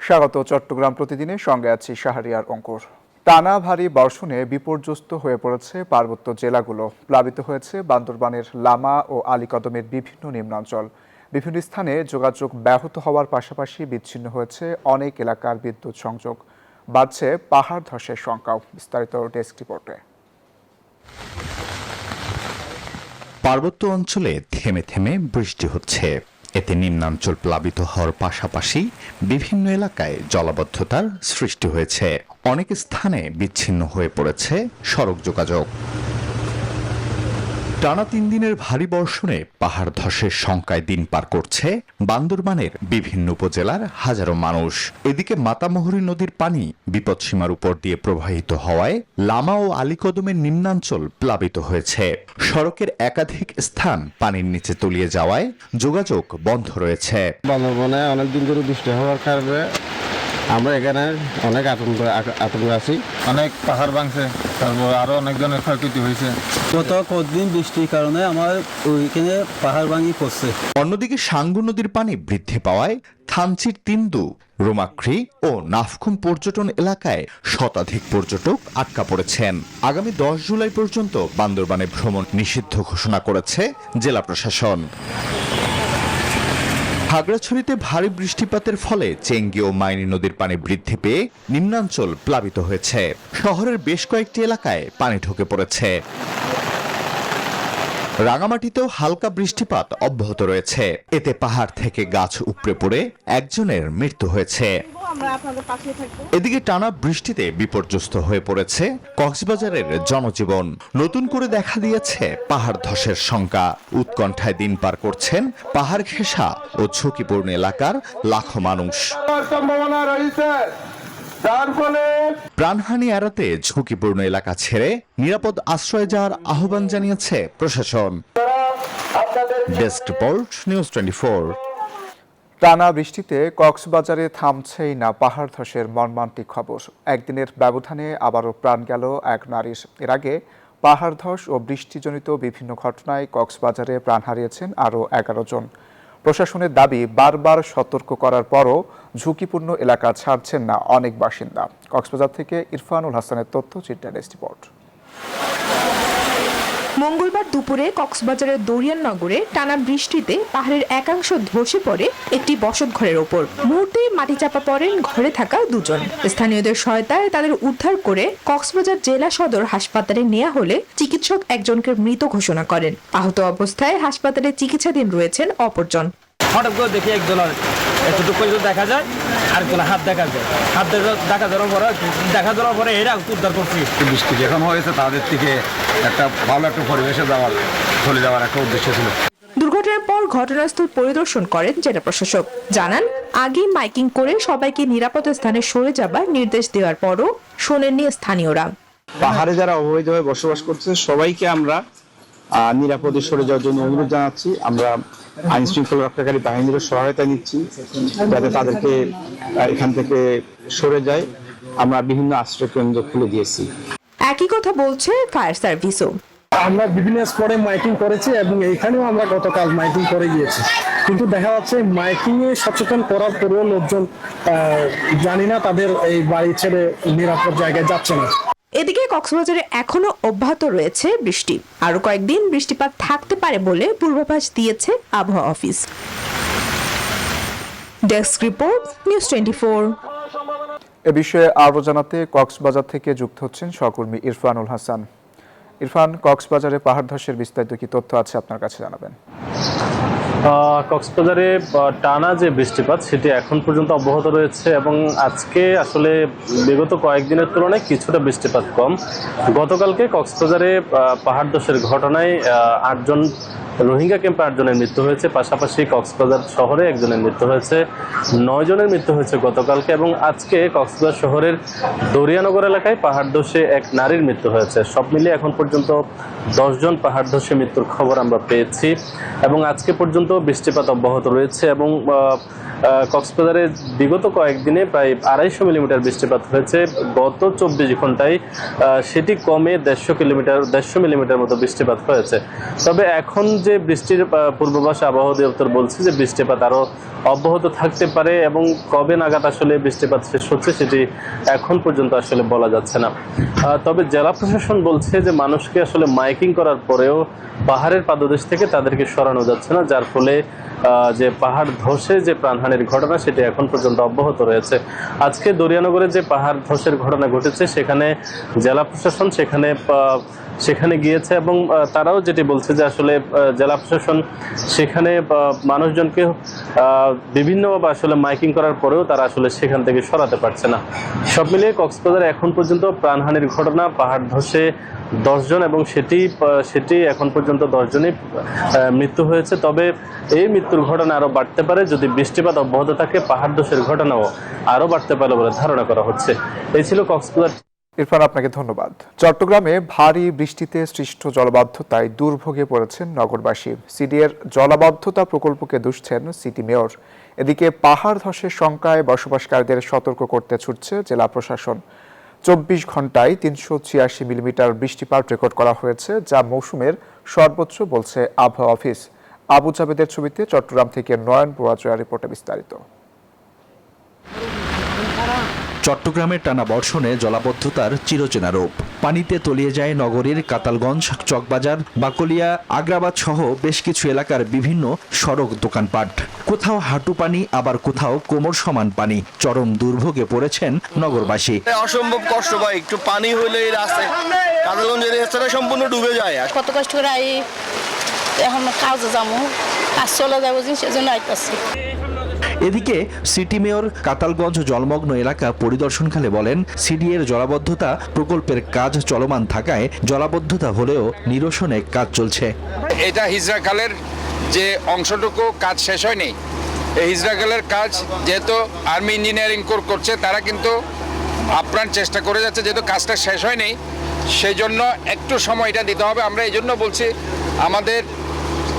স্বাগত চট্টগ্রাম প্রতিদিনের সঙ্গে আছি শাহরিয়ার অঙ্কুর। টানা ভারী বর্ষণে বিপর্যস্ত হয়ে পড়েছে পার্বত্য জেলাগুলো। প্লাবিত হয়েছে বান্দরবানের লামা ও আলীকদমের বিভিন্ন নিম্নাঞ্চল। বিভিন্ন স্থানে যোগাযোগ ব্যাহত হওয়ার পাশাপাশি বিচ্ছিন্ন হয়েছে অনেক এলাকার বিদ্যুৎ সংযোগ। বাড়ছে পাহাড় ধসের শঙ্কাও। বিস্তারিত ডেস্ক রিপোর্টে। পার্বত্য অঞ্চলে থেমে থেমে বৃষ্টি হচ্ছে। এতে নিম্নাঞ্চল প্লাবিত হওয়ার পাশাপাশি বিভিন্ন এলাকায় জলাবদ্ধতার সৃষ্টি হয়েছে। অনেক স্থানে বিচ্ছিন্ন হয়ে পড়েছে সড়ক যোগাযোগ। টানা 3 দিনের ভারী বর্ষণে পাহাড় ধসের শঙ্কায় দিন পার করছে বান্দরবানের বিভিন্ন উপজেলার হাজারো মানুষ। এদিকে মাতামুহুরী নদীর পানি বিপদসীমার উপর দিয়ে প্রবাহিত হওয়ায় লামা ও আলীকদমের নিম্নাঞ্চল প্লাবিত হয়েছে। সড়কের একাধিক স্থান পানির নিচে তলিয়ে যাওয়ায় যোগাযোগ বন্ধ রয়েছে। বান্দরবনে অনেকদিন ধরে বৃষ্টি হওয়ার কারণে আমরা এখানে অনেক আতঙ্ক আছি। অনেক পাহাড় ভাঙছে, তারপর আরো অনেক ধরনের ক্ষয়ক্ষতি হয়েছে। গত কয়েকদিন বৃষ্টির কারণে আমার ওইখানে পাহাড় ভাঙি পড়ছে। অন্যদিকে সাঙ্গু নদীর পানি বৃদ্ধি পাওয়ায় থানচির তিন্দু, রোমাক্রি ও নাফখুম পর্যটন এলাকায় শতাধিক পর্যটক আটকা পড়েছেন। আগামী 10 জুলাই পর্যন্ত বান্দরবানে ভ্রমণ নিষিদ্ধ ঘোষণা করেছে জেলা প্রশাসন। খাগড়াছড়িতে ভারী বৃষ্টিপাতের ফলে চেঙ্গি ও মাইনী নদীর পানি বৃদ্ধি পেয়ে নিম্নাঞ্চল প্লাবিত হয়েছে। শহরের বেশ কয়েকটি এলাকায় পানি ঢুকে পড়েছে। রাঙামাটিতেও হালকা বৃষ্টিপাত অব্যাহত রয়েছে। এতে পাহাড় থেকে গাছ উপড়ে পড়ে একজনের মৃত্যু হয়েছে। এদিকে টানা বৃষ্টিতে বিপর্যস্ত হয়ে পড়েছে কক্সবাজারের জনজীবন। নতুন করে দেখা দিয়েছে পাহাড় ধসের শঙ্কা। উৎকণ্ঠায় দিন পার করছেন পাহাড় ঘেঁষা ও ঝুঁকিপূর্ণ এলাকার লাখো মানুষ। প্রাণহানি এড়াতে ঝুঁকিপূর্ণ এলাকা ছেড়ে নিরাপদ আশ্রয়ে যাওয়ার আহ্বান জানিয়েছে প্রশাসন। Desk report, news 24। টানা বৃষ্টিতে কক্সবাজারে থামছেই না পাহাড় ধসের মর্মান্তিক খবর। একদিনের ব্যবধানে আবারও প্রাণ গেল এক নারীর। এর আগে পাহাড় ধস ও বৃষ্টিজনিত বিভিন্ন ঘটনায় কক্সবাজারে প্রাণ হারিয়েছেন আরও 11 জন। প্রশাসনের দাবি, বারবার সতর্ক করার পরও ঝুঁকিপূর্ণ এলাকা ছাড়ছেন না অনেক বাসিন্দা। কক্সবাজার থেকে ইরফানুল হাসানের তথ্যচিত্র ডেস্ক রিপোর্ট। মঙ্গলবার দুপুরে কক্সবাজারের দরিয়াননগরে টানা বৃষ্টিতে পাহাড়ের একাংশ ধসে পড়ে একটি বসতঘরের ওপর। মুহূর্তেই মাটি চাপা পড়েন ঘরে থাকা 2 জন। স্থানীয়দের সহায়তায় তাদের উদ্ধার করে কক্সবাজার জেলা সদর হাসপাতালে নেওয়া হলে চিকিৎসক একজনকে মৃত ঘোষণা করেন। আহত অবস্থায় হাসপাতালে চিকিৎসাধীন রয়েছেন অপরজন। হঠাৎ করে দেখি একজনের এতটুকু পর্যন্ত দেখা যায়, আরেকজনের হাত দেখা যায়। হাত দেখা যাওয়ার পরে এরা উদ্ধার করছি। বৃষ্টি যখন হয়েছে তাদের থেকে একটা ভালো একটা পরিবেশে চলে যাওয়ার একটা উদ্দেশ্য ছিল। দুর্ঘটনার পর ঘটনাস্থল পরিদর্শন করেন জেলা প্রশাসক। জানান, আগেই মাইকিং করে সবাইকে নিরাপদ স্থানে সরে যাবার নির্দেশ দেওয়ার পরও শোনেননি স্থানীয়রা। পাহাড়ে যারা অবৈধভাবে বসবাস করছে সবাইকে আমরা নিরাপদে সরে যাওয়ার জন্য অনুরোধ জানাচ্ছি। আমরা আইন শৃঙ্খলা রক্ষাকারী বাহিনীরও সহায়তা নিচ্ছি যাতে তাদেরকে এখান থেকে সরে যায়। আমরা বিভিন্ন আশ্রয় কেন্দ্র খুলে দিয়েছি। একই কথা বলছে ফায়ার সার্ভিসও। আমরা বিভিন্ন স্পটে মাইকিং করেছি এবং এইখানেও আমরা গতকাল মাইকিং করে গিয়েছি, কিন্তু দেখা যাচ্ছে মাইকিং এ সচেতন করার পরেও লোকজন জানি না তাদের এই বাড়ি ছেড়ে নিরাপদ জায়গায় যাচ্ছে না। এদিকে কক্সবাজারে এখনো অব্যাহত রয়েছে বৃষ্টি। আরো কয়েকদিন বৃষ্টিপাত থাকতে পারে বলে পূর্বাভাস দিয়েছে আবহাওয়া অফিস। Desk report, news 24। এ বিষয়ে আরও জানাতে কক্সবাজার থেকে যুক্ত হচ্ছেন সহকর্মী ইরফানুল হাসান। ইরফান, কক্সবাজারে পাহাড় ধসের বিস্তারিত কি তথ্য আছে আপনার কাছে জানাবেন? কক্সবাজারে টানা যে বৃষ্টিপাত সেটি এখন পর্যন্ত অব্যাহত রয়েছে এবং আজকে আসলে বিগত কয়েকদিনের তুলনায় কিছুটা বৃষ্টিপাত কম। গতকালকে কক্সবাজারে পাহাড় ধসের ঘটনায় 8 জন রোহিঙ্গা ক্যাম্পে 8 জনের মৃত্যু হয়েছে। পাশাপাশি কক্সবাজার শহরে 1 জনের মৃত্যু হয়েছে। 9 জনের মৃত্যু হয়েছে গতকালকে এবং আজকে কক্সবাজার শহরের দরিয়ানগর এলাকায় পাহাড় ধসে এক নারীর মৃত্যু হয়েছে। সব মিলিয়ে এখন পর্যন্ত 10 জন পাহাড় ধসে মৃত্যুর খবর আমরা পেয়েছি এবং আজকে পর্যন্ত বৃষ্টিপাত অব্যাহত রয়েছে এবং কক্সবাজারে বিগত কয়েকদিনে প্রায় 250 মিলিমিটার বৃষ্টিপাত হয়েছে। গত 24 ঘন্টায় সেটি কমে 150 মিলিমিটার মতো বৃষ্টিপাত হয়েছে। তবে এখন যে যে বৃষ্টির পূর্বাভাস আবহাওয়া অধিদপ্তর বলছে যে বৃষ্টিপাত আরও অব্যাহত থাকতে পারে এবং কবে নাগাদ আসলে বৃষ্টিপাত শেষ হচ্ছে সেটি এখন পর্যন্ত আসলে বলা যাচ্ছে না। তবে জেলা প্রশাসন বলছে যে মানুষকে আসলে মাইকিং করার পরেও পাহাড়ের পাদদেশ থেকে তাদেরকে সরানো যাচ্ছে না, যার ফলে যে পাহাড় ধসে যে প্রাণহানির ঘটনা সেটি এখন পর্যন্ত অব্যাহত রয়েছে। আজকে দরিয়ানগরে যে পাহাড় ধসের ঘটনা ঘটেছে সেখানে জেলা প্রশাসন সেখানে গিয়েছে এবং তারাও যেটি বলছে যে আসলে জেলা প্রশাসন সেখানে মানুষজনকে বিভিন্নভাবে আসলে মাইকিং করার পরেও তারা আসলে সেখান থেকে সরাতে পারছে না। সব মিলিয়ে কক্সবাজারে এখন পর্যন্ত প্রাণহানির ঘটনা, পাহাড় ধসে 10 জন এবং সেটি এখন পর্যন্ত 10 জনই মৃত্যু হয়েছে। তবে এই মৃত্যুর ঘটনা আরও বাড়তে পারে যদি বৃষ্টিপাত অব্যাহত থাকে, পাহাড় ধসের ঘটনাও আরও বাড়তে পারে বলে ধারণা করা হচ্ছে। এই ছিল কক্সবাজার। ইরফান, আপনাকে ধন্যবাদ। চট্টগ্রামে ভারী বৃষ্টিতে সৃষ্ট জলাবদ্ধতায় দুর্ভোগে পড়েছেন নগরবাসী। সিডিএর জলাবদ্ধতা প্রকল্পকে দুষছেন সিটি মেয়র। এদিকে পাহাড় ধসের শঙ্কায় বসবাসকারীদের সতর্ক করতে ছুটছে জেলা প্রশাসন। 24 ঘন্টায় 386 মিলিমিটার বৃষ্টিপাত রেকর্ড করা হয়েছে, যা মৌসুমের সর্বোচ্চ বলছে আবহাওয়া অফিস। আবু জাবেদের ছবিতে চট্টগ্রাম থেকে নয়ন পোড়াজয়া রিপোর্টে বিস্তারিত। চট্টগ্রামের টানা বর্ষণে জলাবদ্ধতার চিরচেনা রূপ। পানিতে তলিয়ে যায় নগরীর কাতালগঞ্জ, চকবাজার, বাকলিয়া, আগ্রাবাদ সহ বেশ কিছু এলাকার বিভিন্ন সড়ক, দোকানপাট। কোথাও হাঁটু পানি, আবার কোথাও কোমর সমান পানি। চরম দুর্ভোগে পড়েছেন নগরবাসী। অসম্ভব কষ্ট ভাই, একটু পানি হইলে এই রাস্তায় কাতালগঞ্জের রাস্তাটা সম্পূর্ণ ডুবে যায়। কত কষ্ট করে এখন কাজে যাবো, কাজ চলে যাবো, সেজন্য আইতাছি। এদিকে সিটি মেয়র কাতালগঞ্জ জলমগ্ন এলাকা পরিদর্শনকালে বলেন, সিডিএর জলাবদ্ধতা প্রকল্পের কাজ চলমান থাকায় জলাবদ্ধতা হলেও নিরসনে কাজ চলছে। এটা হিজরাখালের যে অংশটুকু কাজ শেষ হয়নি, এই হিজরাখালের কাজ যেহেতু আর্মি ইঞ্জিনিয়ারিং কোর করছে, তারা কিন্তু আপ্রাণ চেষ্টা করে যাচ্ছে, যেহেতু কাজটা শেষ হয়নি সেই জন্য একটু সময়টা দিতে হবে। আমরা এই জন্য বলছি আমাদের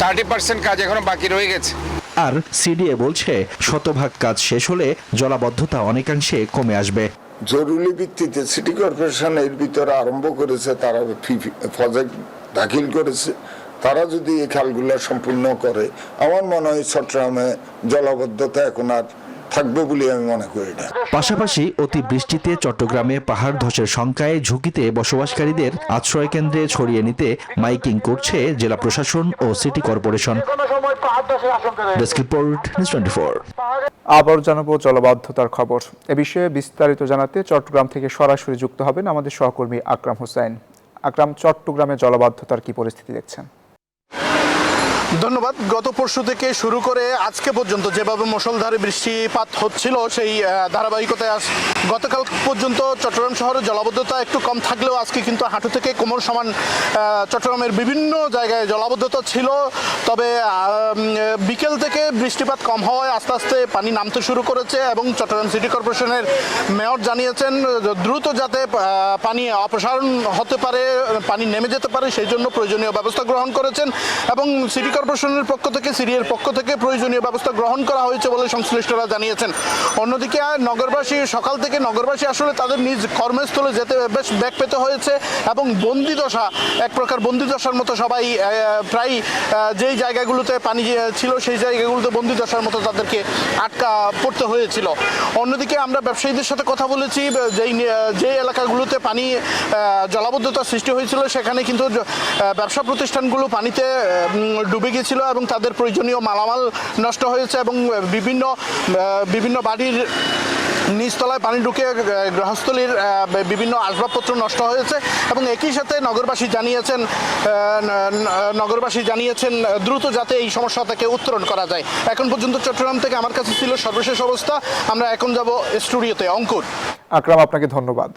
30% কাজ এখনো বাকি রয়ে গেছে। আর সিডিএ বলছে শতভাগ কাজ শেষ হলে জলাবদ্ধতা অনেকাংশে কমে আসবে। জরুরি ভিত্তিতে সিটি কর্পোরেশন এর ভিতরে আরম্ভ করেছে, তারা প্রজেক্ট দাখিল করেছে। তারা যদি এই খালগুলো সম্পূর্ণ করে, আমার মনে হয় চট্টগ্রামে জলাবদ্ধতা এখন আর থাকবে বলে আমি মনে করি না। পাশাপাশি অতি বৃষ্টিতে চট্টগ্রামে পাহাড় ধসের শঙ্কায় ঝুঁকিতে বসবাসকারীদের আশ্রয় কেন্দ্রে ছড়িয়ে নিতে মাইকিং করছে জেলা প্রশাসন ও city corporation. Desk report, news 24। আবার জানাবো জলাবদ্ধতার খবর। এ বিষয়ে বিস্তারিত জানাতে চট্টগ্রাম থেকে সরাসরি যুক্ত হবেন আমাদের সহকর্মী আকরাম হোসেন। আকরাম, চট্টগ্রামে জলাবদ্ধতার কি পরিস্থিতি দেখছেন? ধন্যবাদ। গত পরশু থেকে শুরু করে আজকে পর্যন্ত যেভাবে মুষলধারে বৃষ্টিপাত হচ্ছিল, সেই ধারাবাহিকতায় গতকাল পর্যন্ত চট্টগ্রাম শহরে জলাবদ্ধতা একটু কম থাকলেও আজকে কিন্তু হাঁটু থেকে কোমর সমান চট্টগ্রামের বিভিন্ন জায়গায় জলাবদ্ধতা ছিল। তবে বিকেল থেকে বৃষ্টিপাত কম হওয়ায় আস্তে আস্তে পানি নামতে শুরু করেছে এবং চট্টগ্রাম সিটি কর্পোরেশনের মেয়র জানিয়েছেন দ্রুত যাতে পানি অপসারণ হতে পারে, পানি নেমে যেতে পারে, সেই জন্য প্রয়োজনীয় ব্যবস্থা গ্রহণ করেছেন এবং সিটি কর্পোরেশনের পক্ষ থেকে, সিডিএর পক্ষ থেকে প্রয়োজনীয় ব্যবস্থা গ্রহণ করা হয়েছে বলে সংশ্লিষ্টরা জানিয়েছেন। অন্যদিকে নগরবাসী, সকাল থেকে নগরবাসী আসলে তাদের নিজ কর্মস্থলে যেতে বেশ ব্যাগ পেতে হয়েছে এবং বন্দিদশা, এক প্রকার বন্দিদশার মতো সবাই প্রায় যেই জায়গাগুলোতে পানি ছিল সেই জায়গাগুলোতে বন্দিদশার মতো তাদেরকে আটকা পড়তে হয়েছিল। অন্যদিকে আমরা ব্যবসায়ীদের সাথে কথা বলেছি, যে এলাকাগুলোতে পানি জলাবদ্ধতা সৃষ্টি হয়েছিল সেখানে কিন্তু ব্যবসা প্রতিষ্ঠানগুলো পানিতে ডুবে গিয়েছিল এবং তাদের প্রয়োজনীয় মালামাল নষ্ট হয়েছে এবং বিভিন্ন বাড়ির নিচতলায় পানি ঢুকে গৃহস্থলীর বিভিন্ন আসবাবপত্র নষ্ট হয়েছে এবং একই সাথে নগরবাসী জানিয়েছেন দ্রুত যাতে এই সমস্যা থেকে উত্তরণ করা যায়। এখন পর্যন্ত চট্টগ্রাম থেকে আমার কাছে ছিল সর্বশেষ অবস্থা। আমরা এখন যাব স্টুডিওতে। অঙ্কুর। আকরাম, আপনাকে ধন্যবাদ।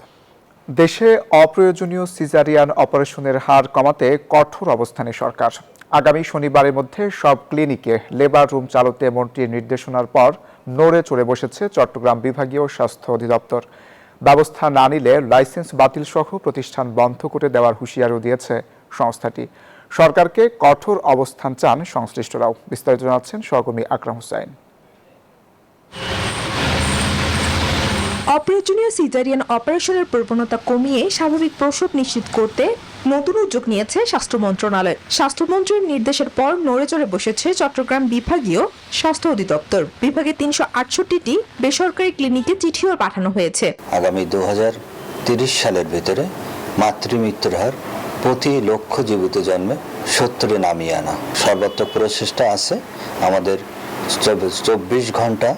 দেশে অপ্রয়োজনীয় সিজারিয়ান অপারেশনের হার কমাতে কঠোর অবস্থানে সরকার। আগামী শনিবারের মধ্যে সব ক্লিনিকে লেবার রুম চালুতে মন্ত্রীর নির্দেশনার পর নড়ে চড়ে বসেছে চট্টগ্রাম বিভাগীয় স্বাস্থ্য অধিদপ্তর। ব্যবস্থা না নিলে লাইসেন্স বাতিল সহ প্রতিষ্ঠান বন্ধ করে দেওয়ার হুঁশিয়ারিও দিয়েছে সংস্থাটি। সরকারকে কঠোর অবস্থান চান সংশ্লিষ্টরাও। বিস্তারিত জানাচ্ছেন সহকর্মী আকরাম হোসেন। অপ্রয়োজনীয় সিজারিয়ান অপারেশনের প্রবণতা কমিয়ে স্বাভাবিক প্রসব নিশ্চিত করতে নতুন উদ্যোগ নিয়েছে স্বাস্থ্য মন্ত্রণালয়। স্বাস্থ্যমন্ত্রীর নির্দেশের পর নড়েচড়ে বসেছে চট্টগ্রাম বিভাগীয় স্বাস্থ্য অধিদপ্তর। বিভাগে 368টি বেসরকারি ক্লিনিকে চিঠিও পাঠানো হয়েছে। আগামী 2030 সালের ভিতরে মাতৃমৃত্যুর হার প্রতি লক্ষ জীবিত জন্মে 70-এ নামিয়ে আনা সর্বাত্মক প্রচেষ্টা আছে। আমাদের 24 ঘন্টা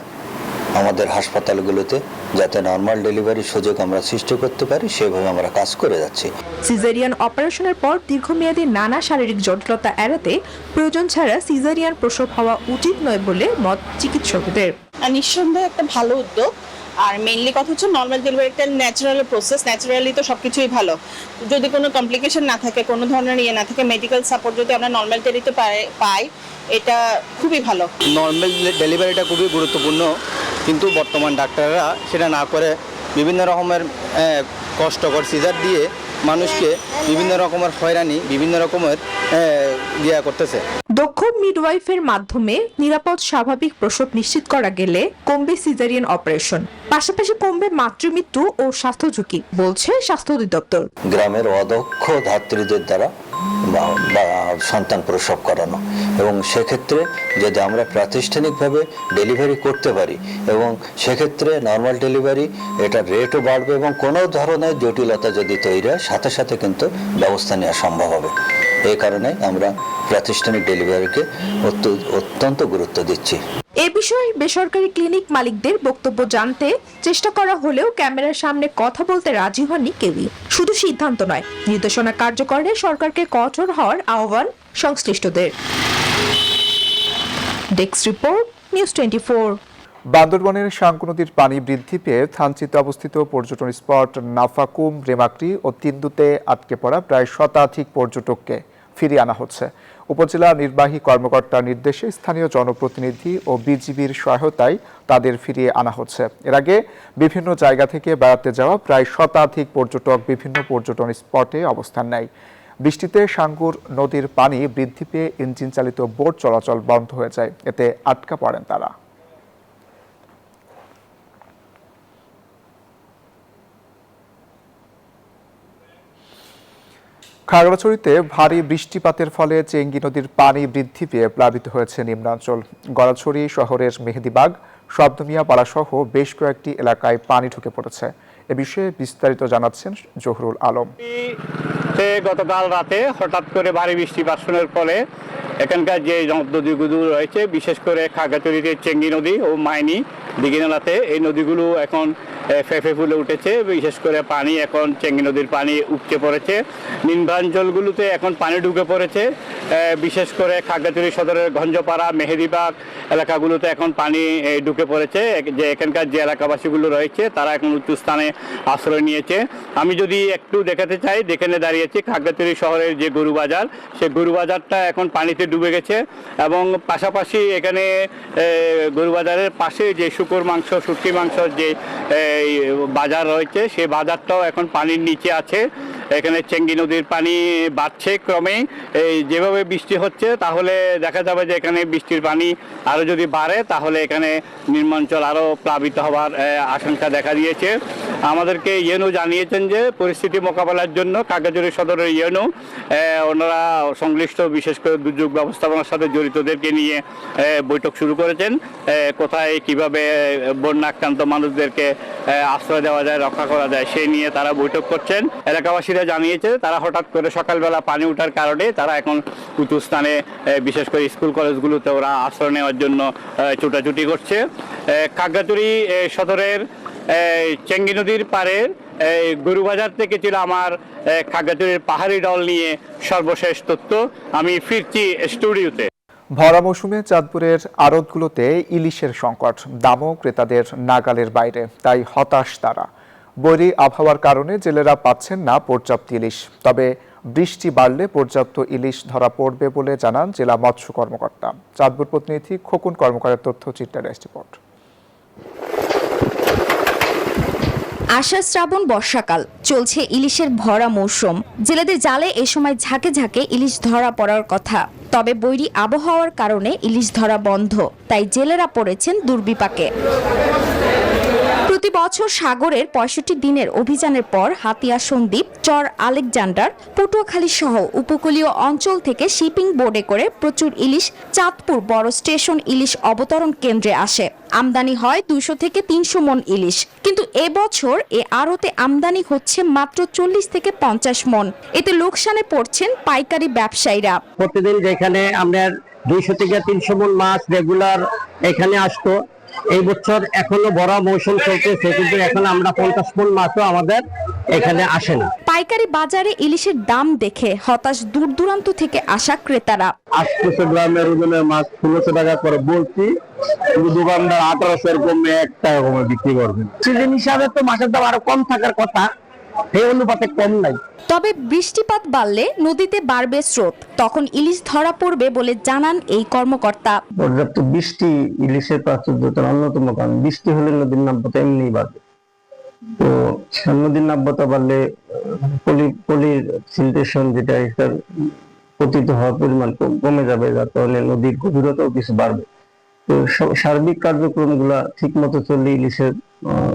আমাদের হাসপাতালগুলোতে যাতে নর্মাল ডেলিভারির সুযোগ আমরা সৃষ্টি করতে পারি সেভাবে আমরা কাজ করে যাচ্ছি। সিজারিয়ান অপারেশনের পর দীর্ঘমেয়াদী নানা শারীরিক জটিলতা এড়াতে প্রয়োজন ছাড়া সিজারিয়ান প্রসব হওয়া উচিত নয় বলে মত চিকিৎসকদের। নিঃসন্দেহে একটা ভালো উদ্যোগ। আর মেইনলি কথা হচ্ছে নর্মাল ডেলিভারি একটা ন্যাচারাল প্রসেস, ন্যাচারালি তো সবকিছুই ভালো। যদি কোনো কমপ্লিকেশন না থাকে, কোনো ধরনের ইয়ে না থাকে, মেডিকেল সাপোর্ট যদি আমরা নর্মাল ডেলিভারিতে পাই, এটা খুবই ভালো। নর্মাল ডেলিভারিটা খুবই গুরুত্বপূর্ণ, কিন্তু বর্তমান ডাক্তাররা সেটা না করে বিভিন্ন রকমের কষ্টকর সিজার দিয়ে মানুষকে বিভিন্ন রকমের হয়রানি, বিভিন্ন রকমের ইয়া করতেছে। দক্ষ মিডওয়াইফের মাধ্যমে নিরাপদ স্বাভাবিক প্রসব নিশ্চিত করা গেলে কমবে সিজারিয়ান অপারেশন, পাশাপাশি কমবে মাতৃমৃত্যু ও স্বাস্থ্য ঝুঁকি, বলছে স্বাস্থ্য অধিদপ্তর। গ্রামের অদক্ষ ধাত্রীদের দ্বারা সন্তান প্রসব করানো, এবং সেক্ষেত্রে যদি আমরা প্রাতিষ্ঠানিকভাবে ডেলিভারি করতে পারি এবং সেক্ষেত্রে নর্মাল ডেলিভারি এটার রেটও বাড়বে এবং কোনো ধরনের জটিলতা যদি তৈরি হয় সাথে সাথে কিন্তু ব্যবস্থা নেওয়া সম্ভব হবে। এই কারণে আমরা প্রাতিষ্ঠানিক ডেলিভারিকে অত্যন্ত গুরুত্ব দিচ্ছি। এ বিষয়ে বেসরকারি ক্লিনিক মালিকদের বক্তব্য জানতে চেষ্টা করা হলেও ক্যামেরার সামনে কথা বলতে রাজি হননি কেউই। শুধু সিদ্ধান্ত নয়, নির্দেশনা কার্যকরে সরকারকে কঠোর হওয়ার আহ্বান সংশ্লিষ্টদের। Desk report, news 24। বান্দরবানের সাঙ্কু নদীর পানি বৃদ্ধি পেয়ে থানচিতে অবস্থিত পর্যটন স্পট নাফাকুম, রেমাক্রি ও তিন্দুতে আটকে পড়া প্রায় শতাধিক পর্যটককে ফিরিয়ে আনা হচ্ছে। উপজেলা নির্বাহী কর্মকর্তার নির্দেশে স্থানীয় জনপ্রতিনিধি ও বিজিবির সহায়তায় তাদের ফিরিয়ে আনা হচ্ছে। এর আগে বিভিন্ন জায়গা থেকে বেড়াতে যাওয়া প্রায় শতাধিক পর্যটক বিভিন্ন পর্যটন স্পটে অবস্থান নেয়। বৃষ্টিতে সাঙ্গুর নদীর পানি বৃদ্ধি পেয়ে ইঞ্জিন চালিত বোট চলাচল বন্ধ হয়ে যায়, এতে আটকা পড়েন তারা। খাগড়াছড়িতে ভারী বৃষ্টিপাতের ফলে চেঙ্গি নদীর পানি বৃদ্ধি পেয়ে প্লাবিত হয়েছে নিম্নাঞ্চল। গড়াছড়ি শহরের মেহেদিবাগ, শব্দমিয়া পাড়া সহ বেশ কয়েকটি এলাকায় পানি ঢুকে পড়েছে। এ বিষয়ে বিস্তারিত জানাচ্ছেন জহুরুল আলম। গতকাল রাতে হঠাৎ করে ভারী বৃষ্টি বর্ষণের ফলে এখানকার যে নদীগুলো রয়েছে, বিশেষ করে খাগড়াছড়িতে চেঙ্গি নদী ও মাইনি দিঘিনালাতে এই নদীগুলো এখন ফেঁপে ফুলে উঠেছে। বিশেষ করে পানি এখন চেঙ্গি নদীর পানি উপচে পড়েছে। নিম্নাঞ্চলগুলোতে এখন পানি ঢুকে পড়েছে। বিশেষ করে খাগড়াছড়ি সদরের গঞ্জপাড়া, মেহেদিবাগ এলাকাগুলোতে এখন পানি ঢুকে পড়েছে। যে এখানকার যে এলাকাবাসীগুলো রয়েছে তারা এখন উঁচু স্থানে আশ্রয় নিয়েছে। আমি যদি একটু দেখাতে চাই, যেখানে দাঁড়িয়েছি খাগড়াছড়ি শহরের যে গরু বাজার, সেই গরু বাজারটা এখন পানিতে ডুবে গেছে এবং পাশাপাশি এখানে গরু বাজারের পাশে যে শুকর মাংস, শুটকি মাংসর যে বাজার রয়েছে সেই বাজারটাও এখন পানির নিচে আছে। এখানে চেঙ্গি নদীর পানি বাড়ছে ক্রমে। যেভাবে বৃষ্টি হচ্ছে তাহলে দেখা যাবে যে এখানে বৃষ্টির পানি আরও যদি বাড়ে তাহলে এখানে নিম্নাঞ্চল আরও প্লাবিত হওয়ার আশঙ্কা দেখা দিয়েছে। আমাদেরকে ইউএনও জানিয়েছেন যে পরিস্থিতি মোকাবেলার জন্য খাগড়াছড়ি সদরের ইউএনও ওনারা সংশ্লিষ্ট বিশেষ করে দুর্যোগ ব্যবস্থাপনার সাথে জড়িতদেরকে নিয়ে বৈঠক শুরু করেছেন। কোথায় কিভাবে বন্যা আক্রান্ত মানুষদেরকে আশ্রয় দেওয়া যায়, রক্ষা করা যায় সেই নিয়ে তারা বৈঠক করছেন। এলাকাবাসীরা জানিয়েছে তারা হঠাৎ করে সকালবেলা পানি ওঠার কারণে তারা এখন উঁচু স্থানে বিশেষ করে স্কুল কলেজগুলোতে ওরা আশ্রয় নেওয়ার জন্য ছুটাছুটি করছে। খাগড়াছড়ি সদরের চেঙ্গি নদীর পাড়ের গরুবাজার থেকে ছিল আমার খাগড়াছড়ির পাহাড়ি ডল নিয়ে সর্বশেষ তথ্য। আমি ফিরছি স্টুডিওতে। ভরা মৌসুমে চাঁদপুরের আড়তগুলোতে ইলিশের সংকট, দামও ক্রেতাদের নাগালের বাইরে, তাই হতাশ তারা। বৈরী আবহাওয়ার কারণে জেলেরা পাচ্ছেন না পর্যাপ্ত ইলিশ, তবে বৃষ্টি বাড়লে পর্যাপ্ত ইলিশ ধরা পড়বে বলে জানান জেলা মৎস্য কর্মকর্তা। চাঁদপুর প্রতিনিধি খোকন কর্মকারের তথ্যচিত্রের রিপোর্ট। আষাঢ় শ্রাবণ বর্ষাকাল, চলছে ইলিশের ভরা মৌসুম। জেলেদের জালে এ সময় ঝাঁকে ঝাঁকে ইলিশ ধরা পড়ার কথা, তবে বৈরী আবহাওয়ার কারণে ইলিশ ধরা বন্ধ, তাই জেলেরা পড়েছেন দুর্বিপাকে। প্রতি প্রতি বছর সাগরের ৬৫ দিনের অভিযানের পর হাতিয়া সন্দ্বীপ, চর আলেকজান্ডার, পটুয়াখালী সহ উপকূলীয় অঞ্চল থেকে শিপিং বোটে করে প্রচুর ইলিশ চাঁদপুর বড় স্টেশন ইলিশ অবতরণ কেন্দ্রে আসে। আমদানি হয় 200 থেকে 300 মন ইলিশ, কিন্তু এবছর এ আড়তে আমদানি হচ্ছে মাত্র 40 থেকে 50 মন। এতে লোকসানে পড়ছেন পাইকারি ব্যবসায়ীরা। প্রতিদিন যেখানে আমরা 200 থেকে 300 মন মাছ রেগুলার এখানে আসতো, এই বছর এখনো বড় মৌসুম চলতেছে, কিন্তু এখন আমরা 50 মন মাছও আমাদের এখানে আসে না। পাইকারি বাজারে ইলিশের দাম দেখে হতাশ দূর দূরান্ত থেকে আসা ক্রেতারা। 800 গ্রামের ওজনের মাছ 1600 টাকা করে বলছি, কিন্তু দোকানদার 1800 কমে 1 টাকা কমে বিক্রি করবেন। সিজন হিসাবে তো মাছের দাম আরো কম থাকার কথা, সেই অনুপাতে কম নাই। তবে বৃষ্টিপাত বাড়লে নদীতে বাড়বে স্রোত, তখন ইলিশ ধরা পড়বে বলে জানান এই কর্মকর্তা। পর্যাপ্ত বৃষ্টি ইলিশের প্রাচুর্যতার অন্যতম কারণ। বৃষ্টি হলে নদীর নাব্যতা এমনিই বাড়বে, তো নদীর নাব্যতা বাড়লে পলির সিলটেশন যেটা এটার পতিত হওয়ার পরিমাণ কমে যাবে, যার কারণে নদীর গভীরতাও কিছু বাড়বে। তো সার্বিক কার্যক্রমগুলা ঠিক মতো চললে ইলিশের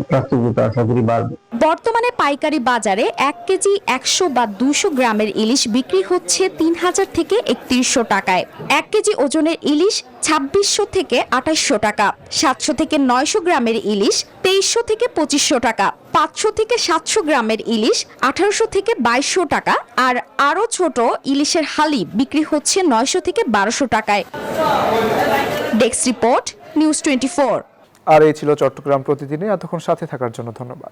প্রাচুর্যতা আশা করি বাড়বে। বর্তমানে পাইকারি বাজারে 1 কেজি 100 বা 200 গ্রামের ইলিশ বিক্রি হচ্ছে 3000 থেকে 3100 টাকায়। 1 কেজি ওজনের ইলিশ 2600 থেকে 2800 টাকা, 700 থেকে 900 গ্রামের ইলিশ 2300 থেকে 2500 টাকা, 500 থেকে 700 গ্রামের ইলিশ 1800 থেকে 2200 টাকা, আর আরো ছোট ইলিশের হালি বিক্রি হচ্ছে 900 থেকে 1200 টাকায়। Desk report, news 24। আর এই ছিল চট্টগ্রাম প্রতিদিনে। এতক্ষণ সাথে থাকার জন্য ধন্যবাদ।